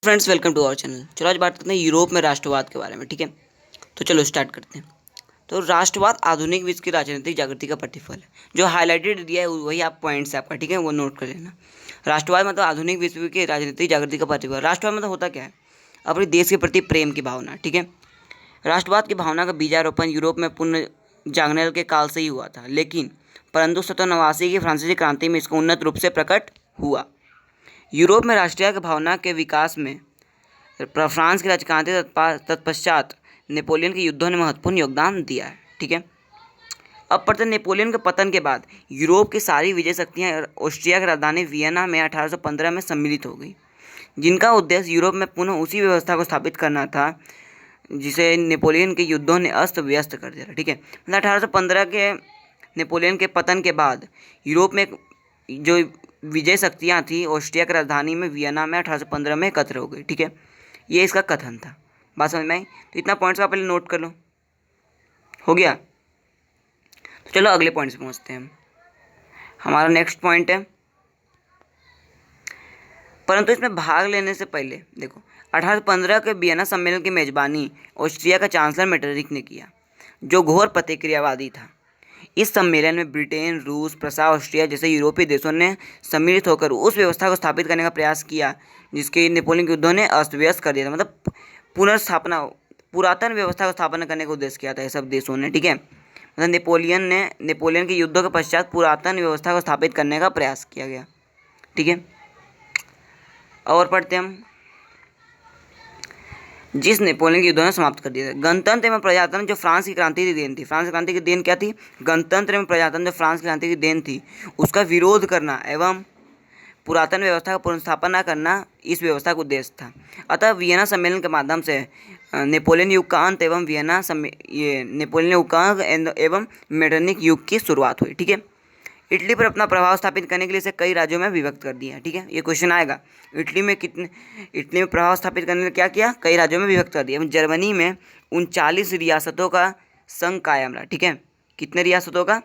Friends, welcome to our channel. चलो आज बात करते हैं यूरोप में राष्ट्रवाद के बारे में। ठीक है, तो चलो स्टार्ट करते हैं। तो राष्ट्रवाद आधुनिक विश्व की राजनीतिक जागृति का प्रतिफल है। जो हाईलाइटेड दिया है वही आप पॉइंट्स है आपका, ठीक है, वो नोट कर लेना। राष्ट्रवाद मतलब आधुनिक विश्व की राजनीतिक जागृति का प्रतिफल। राष्ट्रवाद मतलब होता क्या है? अपने देश के प्रति प्रेम की भावना। ठीक है, राष्ट्रवाद की भावना का बीजारोपण यूरोप में पुनः जागने के काल से ही हुआ था, लेकिन परंतु 1789 की फ्रांसीसी क्रांति में इसका उन्नत रूप से प्रकट हुआ। यूरोप में राष्ट्रीय भावना के विकास में फ्रांस की राजक्रांति तत्पश्चात नेपोलियन के युद्धों ने महत्वपूर्ण योगदान दिया है। ठीक है, अब पढ़ते नेपोलियन के पतन के बाद यूरोप की सारी विजय शक्तियाँ ऑस्ट्रिया की राजधानी वियना में 1815 में सम्मिलित हो गई, जिनका उद्देश्य यूरोप में पुनः उसी व्यवस्था को स्थापित करना था जिसे नेपोलियन के युद्धों ने अस्त व्यस्त कर दिया। ठीक है, मतलब 1815 के नेपोलियन के पतन के बाद यूरोप में जो विजय शक्तियाँ थी ऑस्ट्रिया की राजधानी में वियना में 1815 में एकत्र हो गई। ठीक है, ये इसका कथन था। बात समझ में आई? तो इतना पॉइंट्स का पहले नोट कर लो। हो गया? तो चलो अगले पॉइंट पे पहुँचते हैं। हमारा नेक्स्ट पॉइंट है, परंतु इसमें भाग लेने से पहले देखो 1815 के वियना सम्मेलन की मेजबानी ऑस्ट्रिया का चांसलर मेटरनिक ने किया, जो घोर प्रतिक्रियावादी था। इस सम्मेलन में ब्रिटेन, रूस, प्रसा, ऑस्ट्रिया जैसे यूरोपीय देशों ने सम्मिलित होकर उस व्यवस्था को स्थापित करने का प्रयास किया जिसके नेपोलियन के युद्धों ने अस्त व्यस्त कर दिया था। मतलब पुनर्स्थापना, पुरातन व्यवस्था को स्थापना करने का उद्देश्य किया था ये सब देशों ने। ठीक है, मतलब नेपोलियन के युद्धों के पश्चात पुरातन व्यवस्था को स्थापित करने का प्रयास किया गया। ठीक है, और पढ़ते हम। जिस नेपोलियन के युद्धों ने समाप्त कर दिया था। गणतंत्र एवं प्रजातंत्र जो फ्रांस की क्रांति की देन थी। फ्रांस की क्रांति की देन क्या थी? गणतंत्र एवं प्रजातंत्र जो फ्रांस की क्रांति की देन थी, उसका विरोध करना एवं पुरातन व्यवस्था का पुनर्स्थापना करना इस व्यवस्था का उद्देश्य था। अतः वियना सम्मेलन के माध्यम से नेपोलियन युग का अंत एवं नेपोलियन युग का अंत एवं मेटरनिक युग की शुरुआत हुई। ठीक है, इटली पर अपना प्रभाव स्थापित करने के लिए इसे कई राज्यों में विभक्त कर दिया। ठीक है, ये क्वेश्चन आएगा। इटली में प्रभाव स्थापित करने के लिए क्या किया? कई राज्यों में विभक्त कर दिया। जर्मनी में 39 रियासतों का संघ कायम रहा। ठीक है, कितने रियासतों का?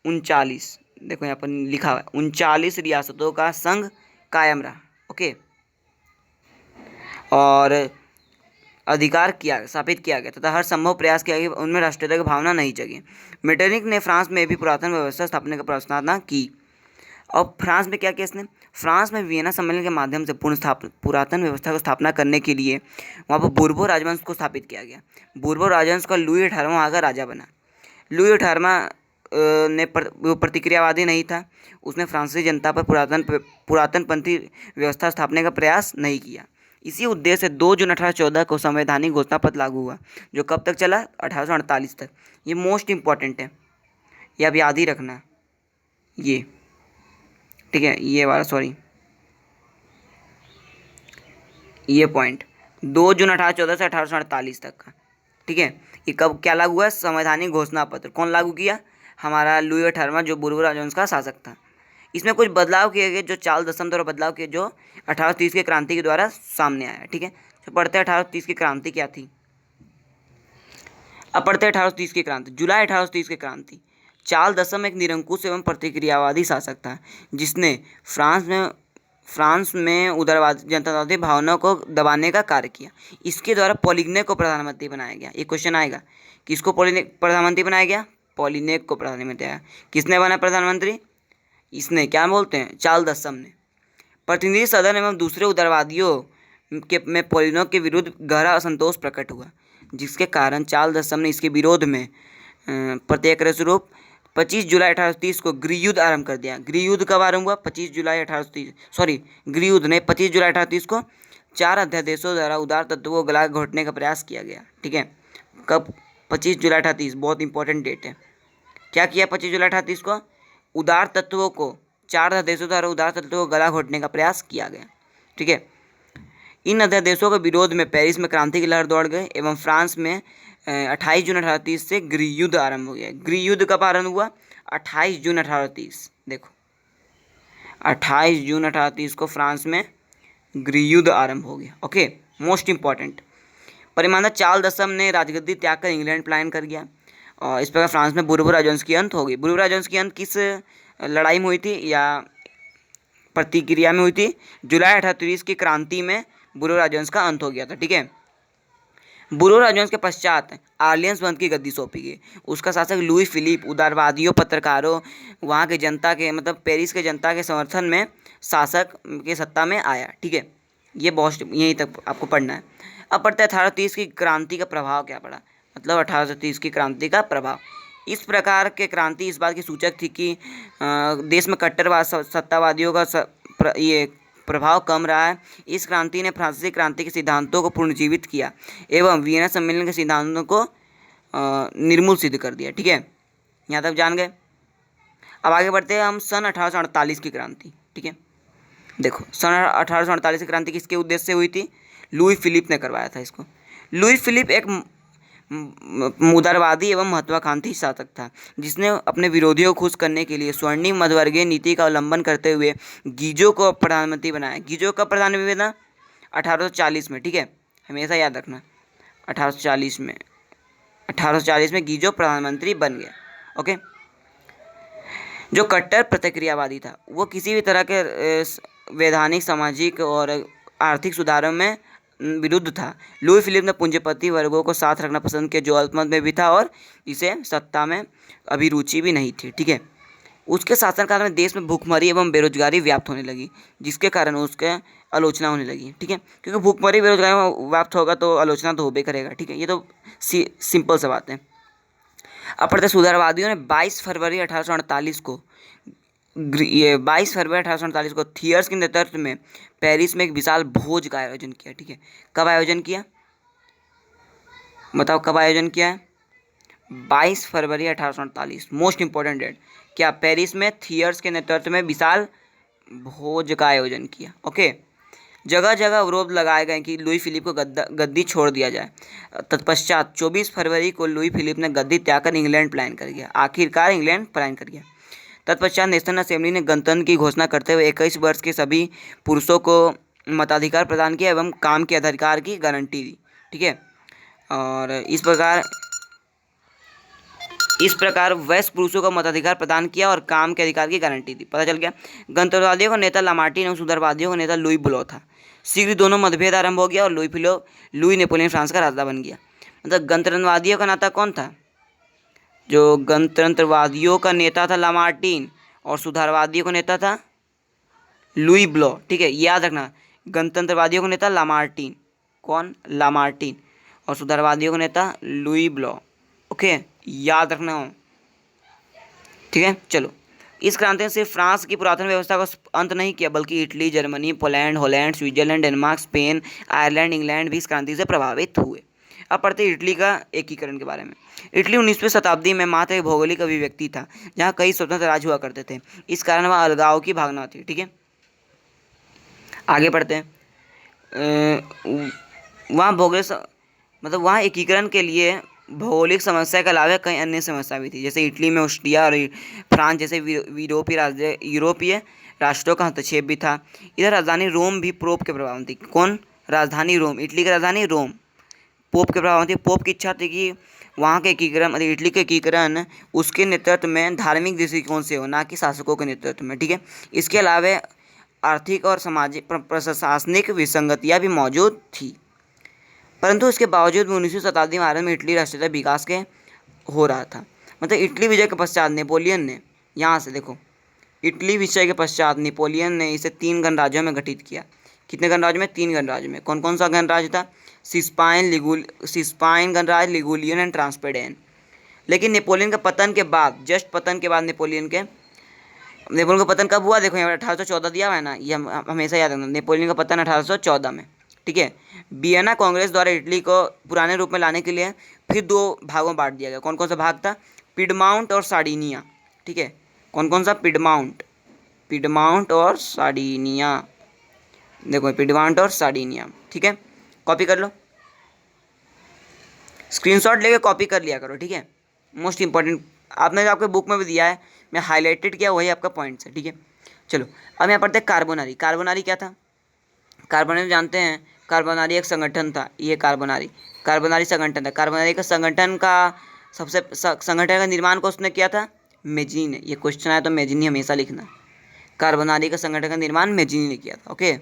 39। देखो यहाँ पर लिखा हुआ है 39 रियासतों का संघ कायम रहा। ओके, और अधिकार स्थापित किया गया तथा हर संभव प्रयास किया गया, उनमें राष्ट्रीयता की भावना नहीं जगी। मेटरनिक ने फ्रांस में भी पुरातन व्यवस्था स्थापने की प्रस्तावना की। और फ्रांस में क्या किया इसने? फ्रांस में वियना सम्मेलन के माध्यम से पुरातन व्यवस्था को स्थापना करने के लिए वहाँ पर बूर्बो राजवंश को स्थापित किया गया। बूर्बो राजवंश का लुई 18वां वहाँ का राजा बना। लुई 18वां ने प्रतिक्रियावादी नहीं था। उसने फ्रांसीसी जनता पर पुरातनपंथी व्यवस्था स्थापने का प्रयास नहीं किया। इसी उद्देश्य से 2 जून 1814 को संवैधानिक घोषणा पत्र लागू हुआ, जो कब तक चला? 1848 तक। ये मोस्ट इम्पॉर्टेंट है, ये आप याद ही रखना। ये ठीक है, ये वाला सॉरी ये पॉइंट 2 जून 1814 से 1848 तक का। ठीक है, ये कब क्या लागू हुआ? संवैधानिक घोषणा पत्र। कौन लागू किया? हमारा लुई 18वां, जो बूर्बो राजवंश का शासक था। इसमें कुछ बदलाव किए गए, जो चार्ल्स दसम द्वारा बदलाव किए, जो 1830 की क्रांति के द्वारा सामने आया। ठीक है, तो पढ़ते हैं 1830 की क्रांति क्या थी। अब पढ़ते हैं 1830 की क्रांति। जुलाई 1830 की क्रांति। चार्ल्स दसम एक निरंकुश एवं प्रतिक्रियावादी शासक था, जिसने फ्रांस में उदारवादी जनतावादी भावनाओं को दबाने का कार्य किया। इसके द्वारा पॉलिग्ने को प्रधानमंत्री बनाया गया। एक क्वेश्चन आएगा, किसको प्रधानमंत्री बनाया गया? पॉलिग्ने को प्रधानमंत्री आया। किसने बना प्रधानमंत्री? इसने, क्या बोलते हैं, चार्ल्स दसम ने। प्रतिनिधि सदन एवं दूसरे उदारवादियों में पॉलिग्ने के विरुद्ध गहरा असंतोष प्रकट हुआ, जिसके कारण चार्ल्स दसम ने इसके विरोध में प्रत्यक्ष स्वरूप 25 जुलाई 1830 को गृहयुद्ध आरंभ कर दिया। गृहयुद्ध कब आरंभ हुआ? 25 जुलाई 1830, गृहयुद्ध ने 25 जुलाई 1830 को 4 अध्यादेशों द्वारा उदार तत्वों को गला घोटने का प्रयास किया गया। ठीक है, कब? 25 जुलाई 1830, बहुत इंपॉर्टेंट डेट है। क्या किया 25 जुलाई 1830 को? उदार तत्वों को 4 अध्यादेशों द्वारा उदार तत्वों को गला घोटने का प्रयास किया गया। ठीक है, इन अध्यादेशों के विरोध में पेरिस में क्रांति की लहर दौड़ गई एवं फ्रांस में 28 जून 1830 से गृहयुद्ध आरंभ हो गया। गृहयुद्ध कब आरंभ हुआ? 28 जून 1830। देखो 28 जून 1830 को फ्रांस में गृहयुद्ध आरंभ हो गया। Okay, most important. परिमाना चार्ल्स दसम ने राजगद्दी त्याग कर इंग्लैंड पलायन कर गया और इस प्रकार फ्रांस में बूर्बो राजवंश की अंत हो गई। बूर्बो राजवंश की अंत किस लड़ाई में हुई थी या प्रतिक्रिया में हुई थी? जुलाई 1830 की क्रांति में बुरो राजवंश का अंत हो गया था। ठीक है, बुरो राजवंश के पश्चात आर्लियंस वंश की गद्दी सौंपी गई। उसका शासक लुई फिलिप उदारवादियों, पत्रकारों, वहाँ के जनता के मतलब पेरिस के जनता के समर्थन में शासक के सत्ता में आया। ठीक है, ये बहुत यहीं तक आपको पढ़ना है। अब पढ़ते हैं 1830 की क्रांति का प्रभाव क्या पड़ा। मतलब 1830 की क्रांति का प्रभाव, इस प्रकार के क्रांति इस बात की सूचक थी कि देश में कट्टरवाद सत्तावादियों का ये प्रभाव कम रहा है। इस क्रांति ने फ्रांसीसी क्रांति के सिद्धांतों को पुनर्जीवित किया एवं वियना सम्मेलन के सिद्धांतों को निर्मूल सिद्ध कर दिया। ठीक है, यहाँ तक जान गए। अब आगे बढ़ते हैं हम सन 1848 की क्रांति। ठीक है, देखो सन 1848 की क्रांति किसके उद्देश्य से हुई थी? लुई फिलिप ने करवाया था इसको। लुई फिलिप एक उदारवादी एवं महत्वाकांक्षी शासक था, जिसने अपने विरोधियों को खुश करने के लिए स्वर्णिम मध्यवर्गीय नीति का अवलंबन करते हुए गीजो को प्रधानमंत्री बनाया। गीजो का प्रधानमंत्री बना 1840 में। ठीक है, हमेशा याद रखना 1840 में गीजो प्रधानमंत्री बन गया। ओके, जो कट्टर प्रतिक्रियावादी था, वो किसी भी तरह के वैधानिक, सामाजिक और आर्थिक सुधारों में विरुद्ध था। लुई फिलिप ने पूंजीपति वर्गों को साथ रखना पसंद किया, जो अल्पमत में भी था और इसे सत्ता में अभिरुचि भी नहीं थी। ठीक है, उसके शासनकाल में देश में भूखमरी एवं बेरोजगारी व्याप्त होने लगी, जिसके कारण उसके आलोचना होने लगी। ठीक है, क्योंकि भूखमरी बेरोजगारी व्याप्त होगा तो आलोचना तो होबे करेगा। ठीक है, ये तो सिंपल सा बात है। अब पढ़ते सुधारवादियों ने 22 फरवरी 1848 को थियर्स के नेतृत्व में पेरिस में एक विशाल भोज का आयोजन किया। ठीक है, कब आयोजन किया बताओ, कब आयोजन किया है? 22 फरवरी 1848, मोस्ट इंपॉर्टेंट डेट। क्या? पेरिस में थियर्स के नेतृत्व में विशाल भोज का आयोजन किया। ओके, जगह जगह अवरोध लगाए गए कि लुई फिलिप को गद्दी छोड़ दिया जाए। तत्पश्चात 24 फरवरी को लुई फिलिप ने गद्दी त्याग कर इंग्लैंड पलायन कर गया। आखिरकार इंग्लैंड पलायन कर गया। तत्पश्चात नेशनल असेंबली ने गणतंत्र की घोषणा करते हुए 21 वर्ष के सभी पुरुषों को मताधिकार प्रदान किया एवं काम के अधिकार की गारंटी दी। ठीक है, और इस प्रकार वयस्क पुरुषों को मताधिकार प्रदान किया और काम के अधिकार की गारंटी दी। पता चल गया। गणतंत्रवादियों का नेता लामार्टिन और सुधारवादियों का नेता लुई ब्लो था। शीघ्र दोनों मतभेद आरंभ हो गया और लुई नेपोलियन फ्रांस का राजा बन गया। मतलब गणतंत्रवादियों का नेता कौन था? जो गणतंत्रवादियों का नेता था लामार्टिन और सुधारवादियों का नेता था लुई ब्लो। ठीक है, याद रखना, गणतंत्रवादियों का नेता लामार्टिन, कौन? लामार्टिन, और सुधारवादियों का नेता लुई ब्लो। ओके, याद रखना हो। ठीक है, चलो। इस क्रांति ने सिर्फ फ्रांस की पुरातन व्यवस्था का अंत नहीं किया, बल्कि Italy, Germany, Poland, Holland, Switzerland, Denmark, Spain, Ireland, England भी इस क्रांति से प्रभावित हुए। अब पढ़ते हैं इटली का एकीकरण के बारे में। इटली 19वीं शताब्दी में मात्र एक भौगोलिक अभिव्यक्ति था, जहाँ कई स्वतंत्र राज्य हुआ करते थे। इस कारण वहाँ अलगाव की भावना थी। ठीक है, आगे बढ़ते हैं। वहाँ मतलब वहाँ एकीकरण के लिए भौगोलिक समस्या के अलावा कई अन्य समस्या भी थी, जैसे इटली में ऑस्ट्रिया और फ्रांस जैसे यूरोपीय राष्ट्रों का हस्तक्षेप भी था। इधर राजधानी रोम भी पोप के प्रभाव में थी। कौन? राजधानी रोम, इटली की राजधानी रोम पोप के प्रभाव में थी। पोप की इच्छा थी कि वहाँ के एकीकरण, मतलब इटली के एकीकरण उसके नेतृत्व में धार्मिक दृष्टिकोण से हो, ना कि शासकों के नेतृत्व में। ठीक है, इसके अलावा आर्थिक और सामाजिक प्रशासनिक विसंगतियाँ भी मौजूद थी, परंतु इसके बावजूद भी 19वीं शताब्दी में आरंभ में इटली राष्ट्रीय विकास के हो रहा था। मतलब इटली विजय के पश्चात नेपोलियन ने, यहाँ से देखो, इटली विजय के पश्चात नेपोलियन ने इसे 3 गणराज्यों में गठित किया। कितने गणराज्य में? 3 गणराज्य में। कौन कौन सा गणराज्य था? सिस्पाइन गणराज्य, लिगुलियन एंड ट्रांसपेडेन। लेकिन नेपोलियन के पतन के बाद, नेपोलियन का पतन कब हुआ? देखो यहाँ 1814 दिया हुआ है ना, ये हम हमेशा याद रखना। नेपोलियन का पतन 1814 में। ठीक है, वियना कांग्रेस द्वारा इटली को पुराने रूप में लाने के लिए फिर 2 भागों में बांट दिया गया। कौन कौन सा भाग था? पिडमाउंट और सार्डिनिया। ठीक है, कौन कौन सा? पिडमाउंट और सार्डिनिया। देखो, पिडमाउंट और सार्डिनिया। ठीक है, कॉपी कर लो, स्क्रीनशॉट लेके कॉपी कर लिया करो। ठीक है, मोस्ट इंपॉर्टेंट आपने जो आपके बुक में भी दिया है, मैं हाईलाइटेड किया, वही आपका पॉइंट्स है। ठीक है, चलो अब यहाँ पढ़ते हैं कार्बोनारी। कार्बोनारी क्या था? कार्बोनारी जानते हैं, कार्बोनारी एक संगठन था। ये कार्बोनारी संगठन था। कार्बोनारी का संगठन का निर्माण को उसने किया था? मेजिनी ने। ये क्वेश्चन आया तो मेजिनी हमेशा लिखना। कार्बोनारी का संगठन का निर्माण मेजिनी ने किया था। ओके,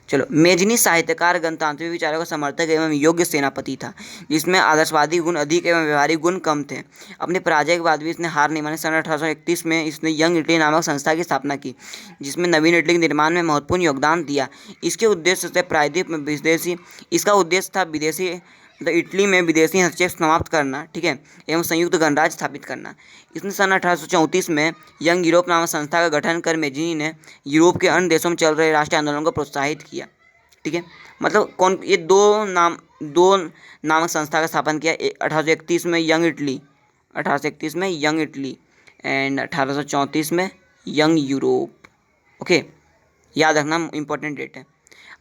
चलो, मेजनी साहित्यकार, गणतांत्रिक विचारों का समर्थक एवं योग्य सेनापति था, जिसमें आदर्शवादी गुण अधिक एवं व्यवहारिक गुण कम थे। अपने पराजय के बाद भी इसने हार नहीं मानी। सन 1831 में इसने यंग इटली नामक संस्था की स्थापना की, जिसमें नवीन इटली के निर्माण में महत्वपूर्ण योगदान दिया। इसके उद्देश्य से प्रायद्वीप में विदेशी इसका उद्देश्य था विदेशी मतलब इटली में विदेशी हस्तक्षेप समाप्त करना, ठीक है, एवं संयुक्त गणराज्य स्थापित करना। इसने सन 1834 में यंग यूरोप नामक संस्था का गठन कर मेजनी ने यूरोप के अन्य देशों में चल रहे राष्ट्रीय आंदोलनों को प्रोत्साहित किया, ठीक है। मतलब कौन, ये दो नामक संस्था का स्थापन किया। 1831 में यंग इटली, 1831 में यंग इटली एंड 1834 में यंग यूरोप। ओके, याद रखना, इंपॉर्टेंट डेट है।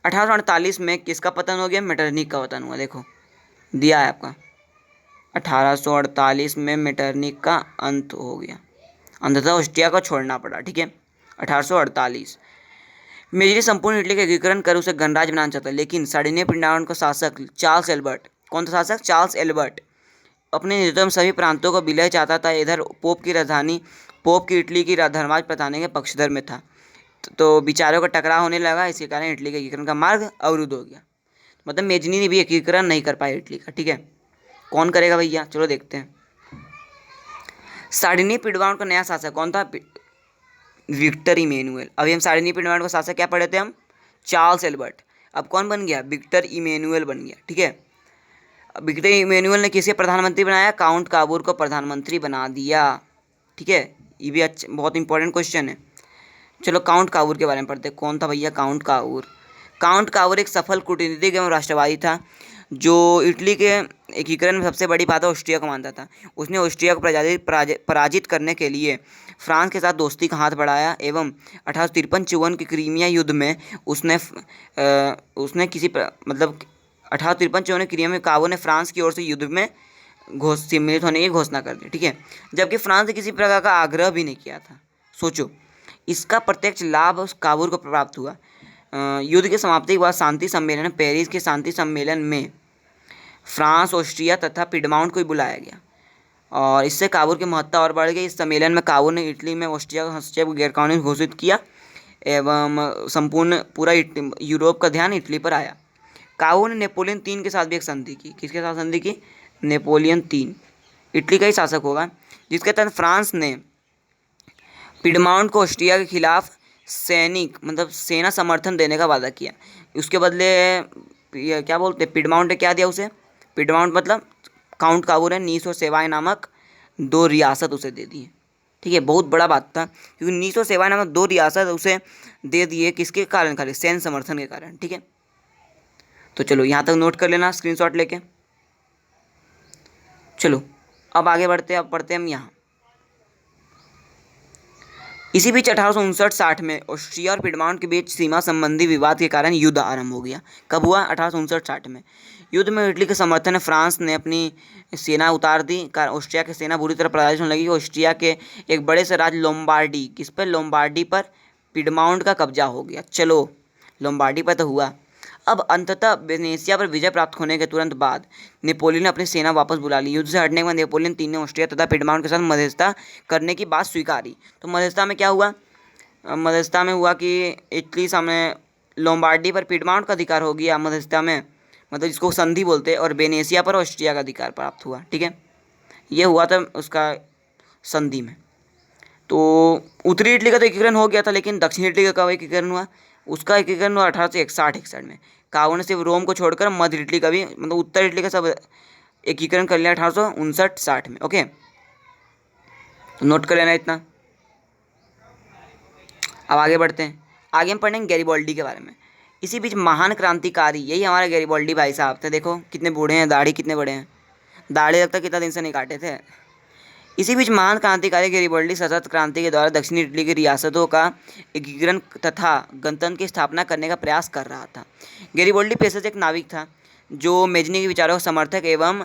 1848 में किसका पतन हो गया? मेटरनिख का पतन हुआ। देखो दिया है आपका, 1848 में मेटरनिख का अंत हो गया, अंततः ऑस्ट्रिया को छोड़ना पड़ा, ठीक है। 1848 मेजनी संपूर्ण इटली का एकीकरण कर उसे गणराज्य बनाना चाहता, लेकिन सार्डिनिया पिंडावन का शासक चार्ल्स एल्बर्ट, कौन था शासक? चार्ल्स एल्बर्ट, अपने नेतृत्व में सभी प्रांतों को विलय चाहता था। इधर पोप की इटली की धर्माज प्रधानी के पक्षधर में था, तो विचारों का टकराव होने लगा। इसी कारण इटली के एकीकरण का मार्ग अवरुद्ध हो गया। मतलब मेजनी ने भी एकीकरण नहीं कर पाया इटली का, ठीक है। कौन करेगा भैया? चलो देखते हैं। सार्डिनिया पिंडवान का नया शासक कौन था? Victor Emmanuel. अभी हम सार्डिनिया पिंडवान का शासक क्या पढ़े थे हम? Charles Albert. अब कौन बन गया? विक्टर इमैनुअल बन गया, ठीक है। विक्टर इमैनुअल ने किसे प्रधानमंत्री बनाया? काउंट काबूर को प्रधानमंत्री बना दिया, ठीक है। ये भी अच्छा, बहुत इंपॉर्टेंट क्वेश्चन है। चलो काउंट काबूर के बारे में पढ़ते हैं। कौन था भैया काउंट काबूर? काउंट काबूर एक सफल कूटनीतिक एवं राष्ट्रवादी था, जो इटली के एकीकरण में सबसे बड़ी बात ऑस्ट्रिया को मानता था। उसने ऑस्ट्रिया को पराजित करने के लिए फ्रांस के साथ दोस्ती का हाथ बढ़ाया एवं 1853-54 के क्रीमिया युद्ध में उसने 1853-54 क्रीमिया में काबूर ने फ्रांस की ओर से युद्ध में सम्मिलित होने की घोषणा कर दी, ठीक है, जबकि फ्रांस ने किसी प्रकार का आग्रह भी नहीं किया था। सोचो, इसका प्रत्यक्ष लाभ उस काबूर को प्राप्त हुआ। युद्ध की समाप्ति के बाद शांति सम्मेलन, पेरिस के शांति सम्मेलन में फ्रांस, ऑस्ट्रिया तथा पिडमाउंट को बुलाया गया और इससे काबूल की महत्ता और बढ़ गई। इस सम्मेलन में काबूल ने इटली में ऑस्ट्रिया का हस्तक्षेप गैरकानूनी घोषित किया एवं संपूर्ण पूरा यूरोप का ध्यान इटली पर आया। काबूल ने नेपोलियन 3 के साथ भी एक संधि की। किसके साथ संधि की? नेपोलियन 3 इटली का ही शासक होगा, जिसके तहत फ्रांस ने पिडमाउंट को ऑस्ट्रिया के खिलाफ सेना समर्थन देने का वादा किया। उसके बदले ये क्या बोलते हैं, पिडमाउंट ने क्या दिया उसे? पिडमाउंट मतलब काउंट काबूर ने नीस और सेवाएं नामक 2 रियासत उसे दे दी, ठीक है। बहुत बड़ा बात था, क्योंकि नीस और सेवाएं नामक 2 रियासत उसे दे दिए। किसके कारण? खाली सैन्य समर्थन के कारण, ठीक है। तो चलो यहाँ तक नोट कर लेना स्क्रीनशॉट लेके। चलो अब आगे बढ़ते हैं। अब पढ़ते हैं हम यहाँ। इसी बीच 1859-60 में ऑस्ट्रिया और पिडमाउंट के बीच सीमा संबंधी विवाद के कारण युद्ध आरंभ हो गया। कब हुआ? 1859-60 में। युद्ध में इटली के समर्थन में फ्रांस ने अपनी सेना उतार दी। ऑस्ट्रिया की सेना बुरी तरह पराजित होने लगी। ऑस्ट्रिया के एक बड़े से राज्य लोम्बार्डी, किस पर? लोम्बार्डी पर पिडमाउंट का कब्जा हो गया। चलो लोम्बार्डी पर तो हुआ। अब अंततः वेनेसिया पर विजय प्राप्त होने के तुरंत बाद नेपोलियन ने अपनी सेना वापस बुला ली। युद्ध से हटने के बाद नेपोलियन 3 ने ऑस्ट्रिया तथा पिडमाउंट के साथ मध्यस्थता करने की बात स्वीकारी। तो मध्यस्थता में क्या हुआ? मध्यस्थता में हुआ कि इटली सामने लोम्बार्डी पर पिडमाउंट का अधिकार हो गया मध्यस्थता में, मतलब इसको संधि बोलते हैं, और वेनेसिया पर ऑस्ट्रिया का अधिकार प्राप्त हुआ, ठीक है। ये हुआ था उसका संधि में। तो उत्तरी इटली का तो एकीकरण हो गया था, लेकिन दक्षिण इटली का कब एकीकरण हुआ? उसका एकीकरण हुआ 1861 में। काबूल ने सिर्फ रोम को छोड़कर मध्य इटली का भी, मतलब उत्तर इटली का सब एकीकरण कर लिया 1859-60 में। ओके, तो नोट कर लेना इतना। अब आगे बढ़ते हैं। आगे हम पढ़ेंगे गैरिबॉल्डी के बारे में। इसी बीच महान क्रांतिकारी, यही हमारे गैरिबॉल्डी भाई साहब थे। देखो कितने बूढ़े हैं, दाढ़ी कितने बड़े हैं, दाढ़ी लगता कितना दिन से नहीं काटे थे। इसी बीच महान क्रांतिकारी गैरिबॉल्डी सशस्त्र क्रांति के द्वारा दक्षिणी इटली की रियासतों का एकीकरण तथा गणतंत्र की स्थापना करने का प्रयास कर रहा था। गैरिबॉल्डी पेशे से एक नाविक था, जो मेजनी के विचारों का समर्थक एवं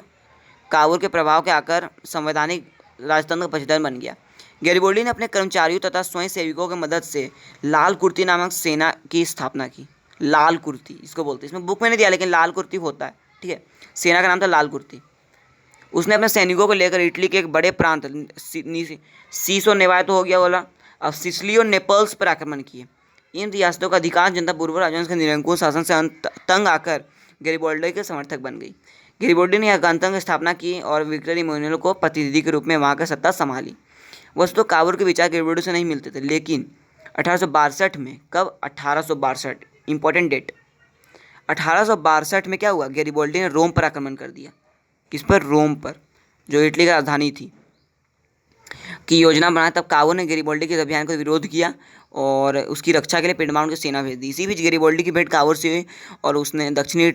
काबूल के प्रभाव के आकर संवैधानिक राजतंत्र का पक्षधर बन गया। गैरिबॉल्डी ने अपने कर्मचारियों तथा स्वयं सेवकों की मदद से लाल कुर्ती नामक सेना की स्थापना की। लाल कुर्ती इसको बोलते हैं, इसमें बुक में नहीं दिया लेकिन लाल कुर्ती होता है, ठीक है। सेना का नाम था लाल कुर्ती। उसने अपने सैनिकों को लेकर इटली के एक बड़े प्रांत सीसो नेवाय तो हो गया बोला, अब सिसिली और नेपल्स पर आक्रमण किए। इन रियासतों का अधिकांश जनता पूर्व राजवंश के निरंकुश शासन से तंग आकर गैरिबाल्डी के समर्थक बन गई। गैरिबाल्डी ने गणतंत्र की स्थापना की और विक्टर इमैनुएल को प्रतिनिधि के रूप में वहाँ की सत्ता संभाली। वस्तु काबुल के विचार गैरिबाल्डी से नहीं मिलते थे, लेकिन 1862 में, कब 1862, इंपॉर्टेंट डेट, 1862 में क्या हुआ, गैरिबाल्डी ने रोम पर आक्रमण कर दिया। किस पर? रोम पर, जो इटली की राजधानी थी, की योजना बनाया। तब काबुल ने गैरिबाल्डी के अभियान का विरोध किया और उसकी रक्षा के लिए पिडमाउंट की सेना भेज दी। इसी बीच गैरिबाल्डी की भेंट काबुल से हुई और उसने दक्षिणी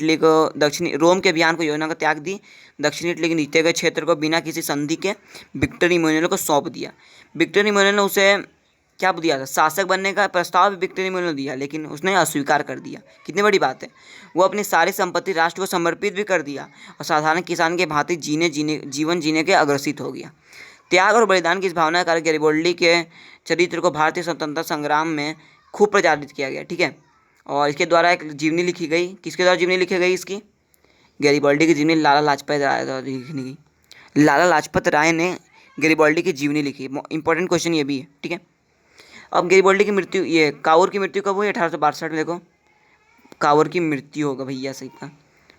रोम के अभियान को योजना का त्याग दी। दक्षिणी इटली के नीचे गए क्षेत्र को बिना किसी संधि के विक्टर इमैनुएल को सौंप दिया। विक्टर इमैनुएल ने उसे क्या दिया था? शासक बनने का प्रस्ताव भी विक्टर इमैनुएल ने दिया, लेकिन उसने अस्वीकार कर दिया। कितनी बड़ी बात है। वो अपनी सारी संपत्ति राष्ट्र को समर्पित भी कर दिया और साधारण किसान के भांति जीवन जीने के अग्रसित हो गया। त्याग और बलिदान की इस भावना के कारण गैरिबाल्डी के चरित्र को भारतीय स्वतंत्रता संग्राम में खूब प्रचारित किया गया। ठीक है, और इसके द्वारा एक जीवनी लिखी गई। किसके द्वारा जीवनी लिखी गई इसकी? गैरिबाल्डी की जीवनी लाला लाजपत राय द्वारा लिखी गई। लाला लाजपत राय ने गैरिबाल्डी की जीवनी लिखी। इंपॉर्टेंट क्वेश्चन ये भी है। ठीक है, अब गैरिबाल्डी की मृत्यु, ये काउर की मृत्यु कब हुई? 1862 में। देखो, काउर की मृत्यु होगा भैया, सही का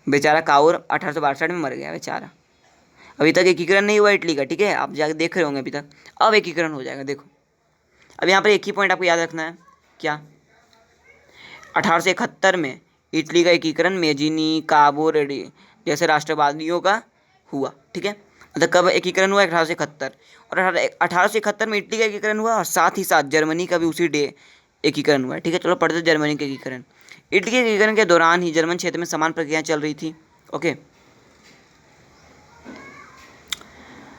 बेचारा काउर 1862 में मर गया बेचारा। अभी तक एकीकरण नहीं हुआ इटली का। ठीक है, आप जाके देख रहे होंगे अभी तक। अब एकीकरण हो जाएगा। देखो, अब यहाँ पर एक ही पॉइंट आपको याद रखना है, क्या? 1871 में इटली का एकीकरण मेजिनी, काबो रेडी जैसे राष्ट्रवादियों का हुआ। ठीक है, मतलब कब एकीकरण हुआ? 1871। और 1871 में इटली का एकीकरण हुआ और साथ ही साथ जर्मनी का भी उसी डे एकीकरण हुआ। ठीक है, चलो पढ़ते जर्मनी का एकीकरण। इटली के एकीकरण के दौरान ही जर्मन क्षेत्र में समान प्रक्रियाएं चल रही थी। ओके,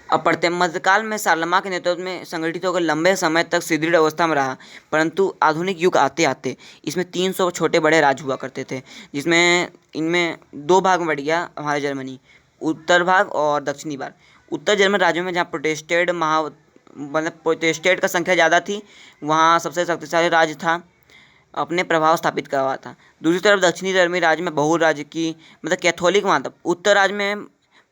अब पढ़ते हैं। मध्यकाल में शारलमा के नेतृत्व में संगठित होकर लंबे समय तक सुदृढ़ अवस्था में रहा, परंतु आधुनिक युग आते आते इसमें 300 छोटे बड़े राज्य हुआ करते थे, जिसमें इनमें दो भाग में बढ़ गया हमारे जर्मनी, उत्तर भाग और दक्षिणी भाग। उत्तर जर्मन राज्यों में जहाँ प्रोटेस्टेंट का संख्या ज़्यादा थी, वहाँ सबसे शक्तिशाली राज्य था, अपने प्रभाव स्थापित कर रहा था। दूसरी तरफ दक्षिणी जर्मनी राज्य में बहु राज्य की मतलब कैथोलिक वहाँ था। उत्तर राज्य में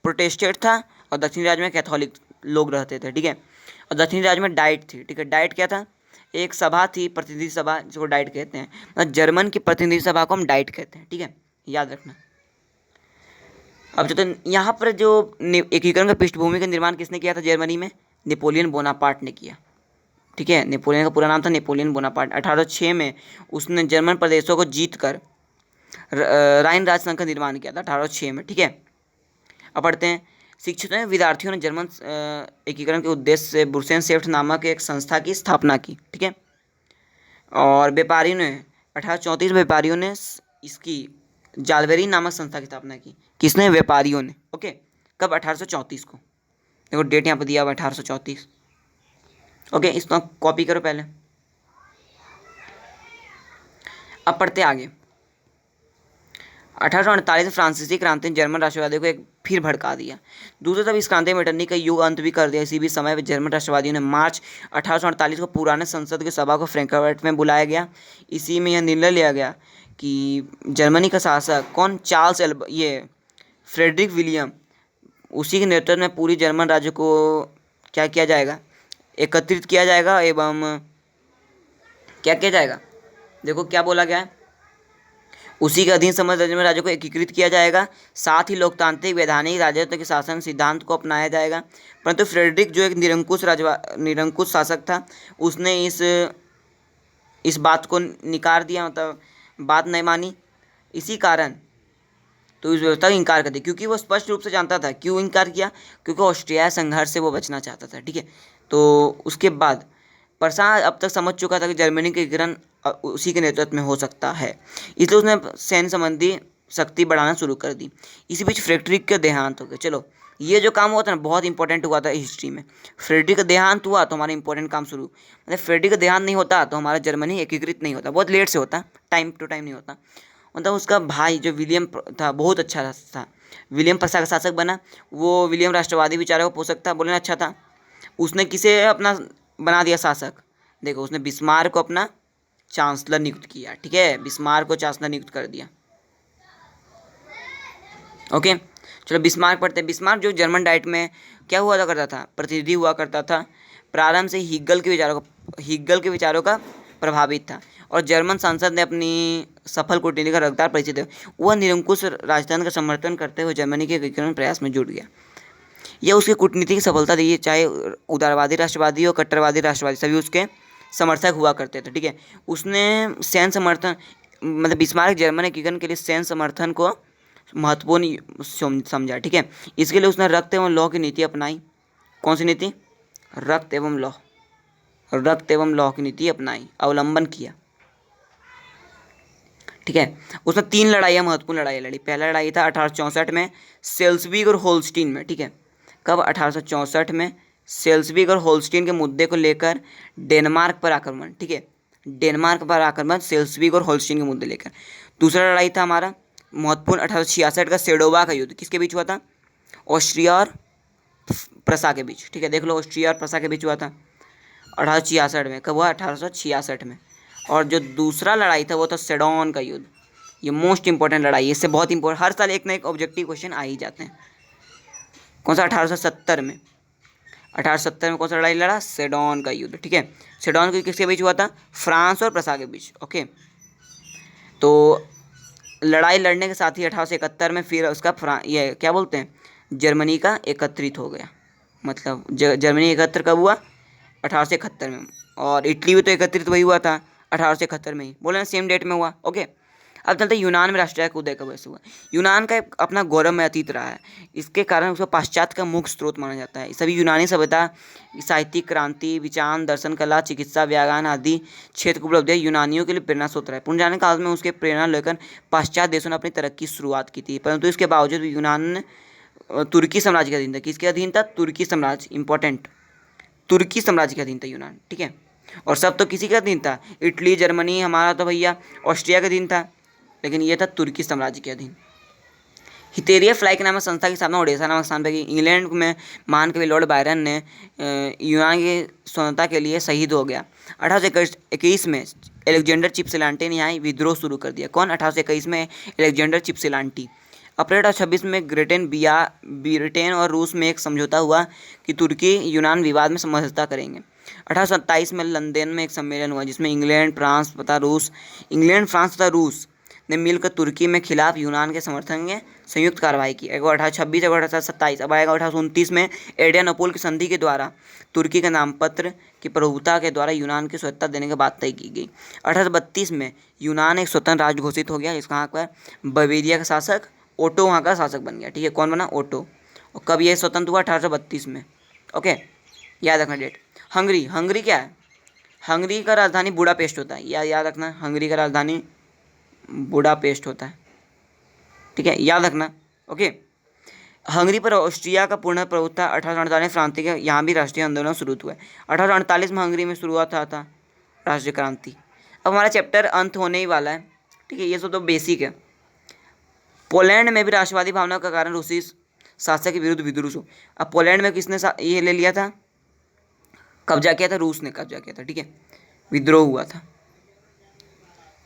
प्रोटेस्टेंट था और दक्षिणी राज्य में कैथोलिक लोग रहते थे। ठीक है, और दक्षिणी राज्य में डाइट थी। ठीक है, डाइट क्या था? एक सभा थी, प्रतिनिधि सभा, जिसको डाइट कहते हैं। मतलब जर्मन की प्रतिनिधि सभा को हम डाइट कहते हैं। ठीक है, याद रखना। अब जो यहाँ पर जो एकीकरण का पृष्ठभूमि का निर्माण किसने किया था जर्मनी में? नेपोलियन बोनापार्ट ने किया। ठीक है, नेपोलियन का पूरा नाम था नेपोलियन बोनापार्ट। 1806 में उसने जर्मन प्रदेशों को जीतकर राइन राजसंघ का निर्माण किया था, 1806 में। ठीक है, अब पढ़ते हैं। शिक्षितों ने विद्यार्थियों ने जर्मन एकीकरण के उद्देश्य से ब्रुसेनसेफ्ट नामक एक संस्था की स्थापना की। ठीक है, और व्यापारियों ने 1834 व्यापारियों ने इसकी जालवेरी नामक संस्था की स्थापना की। किसने? व्यापारियों ने। ओके, कब? 1834 को। देखो डेट यहाँ पर दिया हुआ 1834। ओके, इसको कॉपी करो पहले। अब पढ़ते आगे। 1848 में फ्रांसीसी क्रांति ने जर्मन राष्ट्रवादियों को एक फिर भड़का दिया। दूसरी तरफ इस क्रांति में टर्नी का युग अंत भी कर दिया। इसी भी समय में जर्मन राष्ट्रवादियों ने मार्च 1848 को पुराने संसद की सभा को फ्रैंकफर्ट में बुलाया गया। इसी में यह निर्णय लिया गया कि जर्मनी का शासक कौन? ये फ्रेडरिक विलियम, उसी के नेतृत्व में पूरी जर्मन राज्य को क्या किया जाएगा? एकत्रित किया जाएगा एवं क्या किया जाएगा? देखो क्या बोला गया है, उसी के अधीन समस्त जर्मन राज्यों को एकीकृत किया जाएगा। साथ ही लोकतांत्रिक वैधानिक राजतंत्र के शासन सिद्धांत को अपनाया जाएगा। परंतु फ्रेडरिक जो एक निरंकुश शासक था, उसने इस बात को निकार दिया, मतलब बात नहीं मानी। इसी कारण तो इस व्यवस्था का इनकार कर दिया, क्योंकि वो स्पष्ट रूप से जानता था। क्यों इनकार किया? क्योंकि ऑस्ट्रिया संघर्ष से वो बचना चाहता था। ठीक है, तो उसके बाद प्रशांत अब तक समझ चुका था कि जर्मनी का एकीकरण उसी के नेतृत्व में हो सकता है, इसलिए उसने सैन्य संबंधी शक्ति बढ़ाना शुरू कर दी। इसी बीच फ्रेडरिक का देहांत हो गया। चलो, ये जो काम हुआ था ना, बहुत इंपॉर्टेंट हुआ था हिस्ट्री में। फ्रेडरिक का देहांत हुआ तो हमारा इंपॉर्टेंट काम शुरू। मतलब फ्रेडरिक का देहांत नहीं होता तो हमारा जर्मनी एकीकृत नहीं होता, बहुत लेट से होता, टाइम टू टाइम नहीं होता। मतलब उसका भाई जो विलियम था, बहुत अच्छा था। विलियम का शासक बना। वो विलियम राष्ट्रवादी विचारों का पोषक था, बोलना अच्छा था। उसने किसे अपना बना दिया शासक? देखो, उसने बिस्मार्क को अपना चांसलर नियुक्त किया। ठीक है, बिस्मार्क को चांसलर नियुक्त कर दिया। ओके, चलो बिस्मार्क पढ़ते हैं। बिस्मार्क जो जर्मन डाइट में क्या हुआ करता था? प्रतिनिधि हुआ करता था। प्रारंभ से हिगल के विचारों का प्रभावित था और जर्मन संसद ने अपनी सफल कूटनीति का रफ्तार परिचय दिया। वह निरंकुश राजतंत्र का समर्थन करते हुए जर्मनी के एकीकरण प्रयास में जुट गया। यह उसकी कूटनीति की सफलता दी, चाहे उदारवादी राष्ट्रवादी और कट्टरवादी राष्ट्रवादी सभी उसके समर्थक हुआ करते थे। ठीक है, उसने सैन्य समर्थन मतलब बिस्मार्क जर्मन एकीकरण के लिए सैन्य समर्थन को महत्वपूर्ण समझा। ठीक है, इसके लिए उसने रक्त एवं लौह की नीति अपनाई। कौन सी नीति? रक्त एवं लौह की नीति अपनाई, अवलंबन किया। ठीक है, उसने 3 लड़ाइयाँ महत्वपूर्ण लड़ाई लड़ी। पहला लड़ाई था 1864 में सेल्सविग और होल्स्टीन में। ठीक है, कब? 1864 में सेल्सविग और होल्स्टीन के मुद्दे को लेकर डेनमार्क पर आक्रमण। ठीक है, डेनमार्क पर आक्रमण सेल्सविग और होल्स्टीन के मुद्दे लेकर। दूसरा लड़ाई था हमारा महत्वपूर्ण 1866 का सेडोवा का युद्ध। किसके बीच हुआ था? ऑस्ट्रिया और प्रसा के बीच। ठीक है, देख लो, ऑस्ट्रिया और प्रसा के बीच हुआ था 1866 में। कब हुआ? 1866 में। और जो दूसरा लड़ाई था वो था सेडोन का युद्ध। ये मोस्ट इंपॉर्टेंट लड़ाई है, इससे बहुत इंपॉर्टेंट, हर साल एक ना एक ऑब्जेक्टिव क्वेश्चन आ ही जाते हैं। कौन सा? 1870 में। 1870 में कौन सा लड़ाई लड़ा? सेडोन का युद्ध। ठीक है, सेडोन का युद्ध किसके बीच हुआ था? फ्रांस और प्रसा के बीच। ओके, तो लड़ाई लड़ने के साथ ही 1871 में फिर उसका ये क्या बोलते हैं, जर्मनी का एकत्रित हो गया। मतलब जर्मनी एकत्र कब हुआ? 1871 में। और इटली भी तो एकत्रित वही हुआ था 1871 में ही, बोले ना, सेम डेट में हुआ। ओके, अब चलते हैं यूनान में राष्ट्रीय का उदय कब वैसे हुआ। यूनान का एक अपना गौरवमय अतीत रहा है, इसके कारण उसको पाश्चात्य का मुख्य स्रोत माना जाता है। सभी यूनानी सभ्यता, साहित्यिक क्रांति, विचार, दर्शन, कला, चिकित्सा, विज्ञान आदि क्षेत्र की उपलब्धियाँ यूनानियों के लिए प्रेरणा स्रोत रहा है। पुनर्जागरण काल में उसके प्रेरणा लेकर पाश्चात्य देशों ने अपनी तरक्की की शुरुआत की थी, परंतु इसके बावजूद यूनान तुर्की साम्राज्य के अधीन था। किसके अधीन था? तुर्की साम्राज्य। इंपॉर्टेंट, तुर्की साम्राज्य के अधीन था यूनान। ठीक है, और सब तो किसी के अधीन था? इटली, जर्मनी, हमारा तो भैया ऑस्ट्रिया के अधीन था, लेकिन ये था तुर्की साम्राज्य के अधीन। हितेरिया फ्लाइक नामक संस्था की स्थापना ओडेसा नामक स्थान पर की। इंग्लैंड में महान कवि लॉर्ड बायरन ने यूनान की स्वतंत्रता के लिए शहीद हो गया। 1821 में एलेक्जेंडर चिपसेलांटी ने यहाँ विद्रोह शुरू कर दिया। कौन? 1821 में एलेक्जेंडर चिपसेलांटी। अप्रैल 1826 में ब्रिटेन और रूस में एक समझौता हुआ कि तुर्की यूनान विवाद में समझौता करेंगे। 1827 में लंदन में एक सम्मेलन हुआ जिसमें इंग्लैंड, फ्रांस तथा रूस ने मिलकर तुर्की में खिलाफ यूनान के समर्थन में संयुक्त कार्रवाई की। 1826 और 1827। अब आएगा 1829 में एड्रियानोपल की संधि के द्वारा तुर्की के नामपत्र की प्रभुता के द्वारा यूनान की स्वतंत्रता देने की बात तय की गई। 1832 में यूनान एक स्वतंत्र राज्य घोषित हो गया, जिसका यहाँ पर बवेरिया का शासक ओटो वहाँ का शासक बन गया। ठीक है, कौन बना? ओटो। और कब यह स्वतंत्र हुआ? 1832 में। ओके, याद रखना डेट। हंगरी क्या है? हंगरी का राजधानी बुडापेस्ट होता है, याद रखना, हंगरी का राजधानी बुडापेस्ट होता है। ठीक है, याद रखना। ओके, हंगरी पर ऑस्ट्रिया का पूर्ण प्रभुत्व था। 1848 क्रांति के यहाँ भी राष्ट्रीय आंदोलन शुरू हुआ। 1848 में हंगरी में शुरुआत था राष्ट्रीय क्रांति। अब हमारा चैप्टर अंत होने ही वाला है। ठीक है, ये सब तो बेसिक है। पोलैंड में भी राष्ट्रवादी भावना का कारण रूसी शासक के विरुद्ध विद्रोह हुआ। अब पोलैंड में किसने ये ले लिया था, कब्जा किया था? रूस ने कब्जा किया था। ठीक है, विद्रोह हुआ था।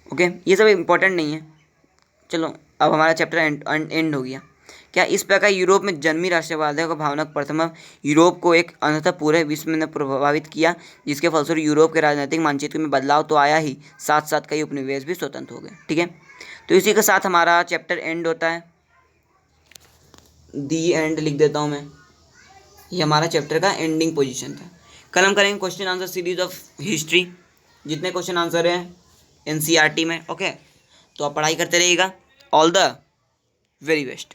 ओके, ये सब इम्पोर्टेंट नहीं है। चलो, अब हमारा चैप्टर एंड हो गया। क्या इस प्रकार यूरोप में जन्मी राष्ट्रवादियों का भावना प्रथम यूरोप को एक अंततः पूरे विश्व में प्रभावित किया, जिसके फलस्वरूप यूरोप के राजनीतिक मानचित्र में बदलाव तो आया ही, साथ साथ कई उपनिवेश भी स्वतंत्र हो गए। ठीक है, तो इसी के साथ हमारा चैप्टर एंड होता है। दी एंड लिख देता हूँ मैं, ये हमारा चैप्टर का एंडिंग पोजीशन था। कल हम करेंगे question answer series of history, जितने क्वेश्चन आंसर हैं एनसीईआरटी में। ओके, तो आप पढ़ाई करते रहिएगा। All the very best.